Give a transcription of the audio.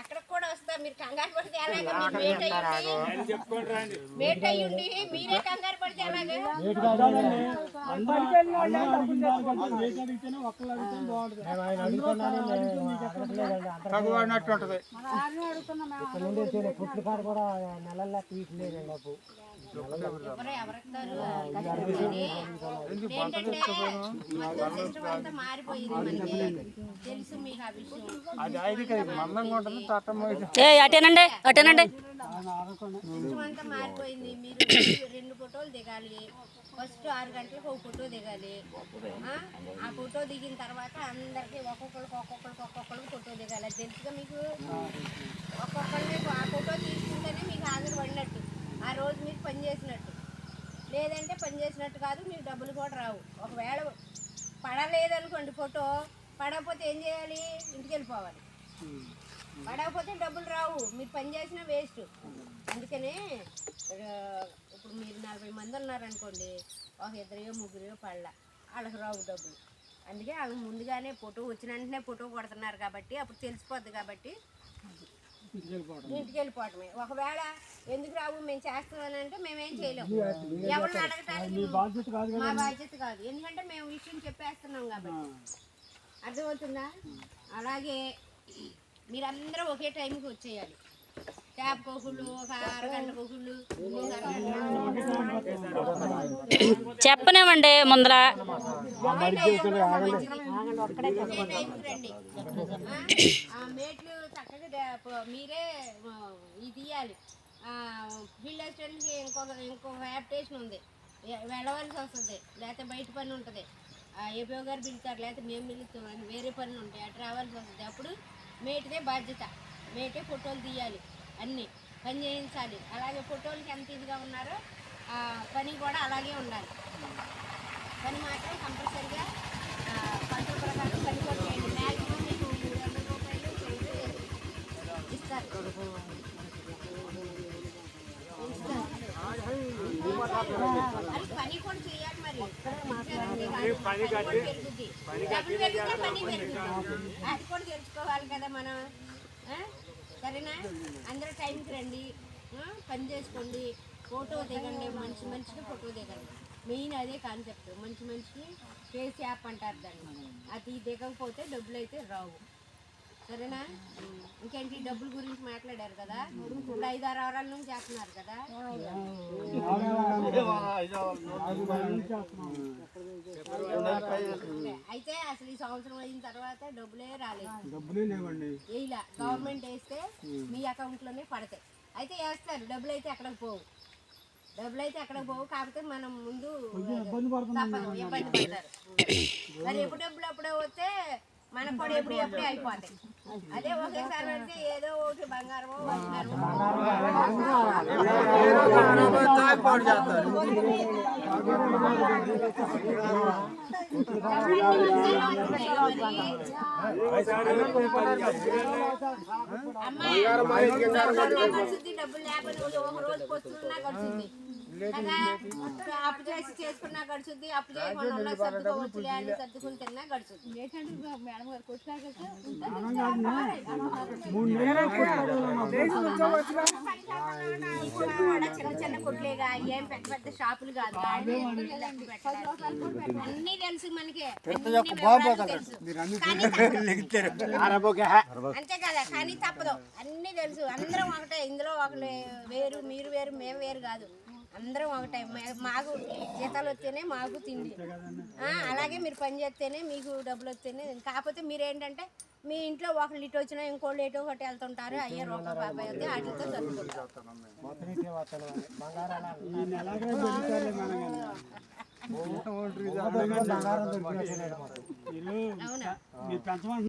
అక్కడ కూడా వస్తా. మీరు కంగారు పడితే ఎలాగా? మేట్ అయ్యండి మీరే కంగారు పడితే ఎలాగా? తెలుసు మీకు ఆ విషయం. అటేనండి అటేనండి అంతా మారిపోయింది. మీరు 2 ఫోటోలు దిగాలి. ఫస్ట్ 6 గంటలకు ఒక ఫోటో దిగాలి. ఆ ఫోటో దిగిన తర్వాత అందరికి ఒక్కొక్కరికి ఫోటో దిగాలి. అది తెలుసుగా మీకు. ఒక్కొక్కరిని ఆ ఫోటో తీసుకుంటేనే మీకు హాజరు పడినట్టు, ఆ రోజు మీకు పని చేసినట్టు. లేదంటే పని చేసినట్టు కాదు, మీకు డబ్బులు కూడా రావు. ఒకవేళ పడలేదనుకోండి ఫోటో, పడకపోతే ఏం చేయాలి? ఇంటికి వెళ్ళిపోవాలి. పడకపోతే డబ్బులు రావు, మీరు పని చేసినా వేస్ట్. అందుకనే ఇప్పుడు మీరు 40 మంది ఉన్నారనుకోండి, ఒక 2 3 పళ్ళ వాళ్ళకి రావు డబ్బులు. అందుకే అవి ముందుగానే ఫోటో వచ్చిన వెంటనే ఫోటో కొడుతున్నారు కాబట్టి అప్పుడు తెలిసిపోద్ది. కాబట్టి ఇంటికి వెళ్ళిపోవటమే. ఒకవేళ ఎందుకు రావు మేము చేస్తామనంటే మేమేం చేయలేము. ఎవరిని అడగటానికి మా బాధ్యత కాదు, ఎందుకంటే మేము విషయం చెప్పేస్తున్నాం కాబట్టి. అర్థమవుతుందా? అలాగే మీరందరూ ఒకే టైంకి వచ్చేయాలి. ట్యాప్ కోకుళ్ళు, ఒక 6 గంటల కోకుళ్ళు, చెప్పనేమండి ముందర మేట్లు చక్కగా మీరే ఇది తీయాలి. ఫీల్డ్ అసిస్టెంట్కి ఇంకొక యాప్టేషన్ ఉంది, వెళ్ళవలసి వస్తుంది. లేకపోతే బయట పని ఉంటుంది, ఏపీఓ గారు పిలుస్తారు, లేకపోతే మేము పిలుస్తాం. వేరే పనులు ఉంటాయి, అటు రావాల్సి వస్తుంది. అప్పుడు మేటిదే బాధ్యత. మేటే ఫోటోలు తీయాలి, అన్నీ పని చేయించాలి. అలాగే ఫోటోలకి ఎంత ఇదిగా ఉన్నారో పని కూడా అలాగే ఉండాలి. పని మాత్రం కంపల్సరిగా పంటల ప్రకారం పని కూడా చేయండి. మ్యాక్సిమం మీకు 300 రూపాయలు ఇస్తారు. అది పని కూడా చేయాలి. మరి పెరుగుద్ది, డబ్బులు పెరిగితే పని పెరుగుతుంది. అది కూడా తెలుసుకోవాలి కదా మనం. సరేనా? అందరూ టైంకి రండి, పని చేసుకోండి, ఫోటో దిగండి. మనిషికి ఫోటో దిగండి. మెయిన్ అదే కాన్సెప్ట్. మనిషికి ఫేస్ యాప్ అంటారు దాన్ని. అది దిగకపోతే డబ్బులు అయితే రావు. సరేనా? ఇంకేంటి డబ్బుల గురించి మాట్లాడారు కదా, ఇప్పుడు 5-6 వారాల నుంచి చేస్తున్నారు కదా. అయితే అసలు ఈ సంవత్సరం అయిన తర్వాత డబ్బులే రాలేదు. ఇలా గవర్నమెంట్ వేస్తే మీ అకౌంట్లోనే పడతాయి. అయితే వేస్తారు, డబ్బులు అయితే ఎక్కడికి పోవు. కాకపోతే మనం ముందు ఇబ్బంది పడతారు. మరి ఎప్పుడు డబ్బులు అప్పుడే వస్తే మనకు కూడా ఎప్పుడే అయిపోతాయి. అదే ఒకేసారి పెడితే ఏదో ఒకటి బంగారమో గడుచుద్ది. డబ్బులు లేకపోతే ఒక రోజు పొత్తున్నా గడుచుద్ది కదా. అప్పు చేసి చేసుకున్నా గడుచుద్ది, అప్పు చేయకుండా సర్దుకోవచ్చులే అని సర్దుకుని తిన్నా గడుచుద్ది. మేడం గారు కొట్టినాక చిన్న కొట్లేగా, ఏం పెద్ద షాపులు కాదు. అన్నీ తెలుసు మనకి, అంతే కదా. కానీ తప్పదు, అన్నీ తెలుసు. అందరం ఒకటే. ఇందులో ఒకళ్ళు వేరు, మీరు వేరు, మేము వేరు కాదు. అందరం ఒకటే. మాకు జీతాలు వస్తేనే మాకు తిండి, అలాగే మీరు పని చేస్తేనే మీకు డబ్బులు వస్తేనే. కాకపోతే మీరేంటంటే మీ ఇంట్లో ఒకళ్ళు ఇటు వచ్చినా ఇంకోళ్ళు ఎటో ఒకటి వెళ్తుంటారు. అయ్యే రూపాయి బాబాయ్ వస్తే వాటితో సర్దుకుంటారు. అవునా?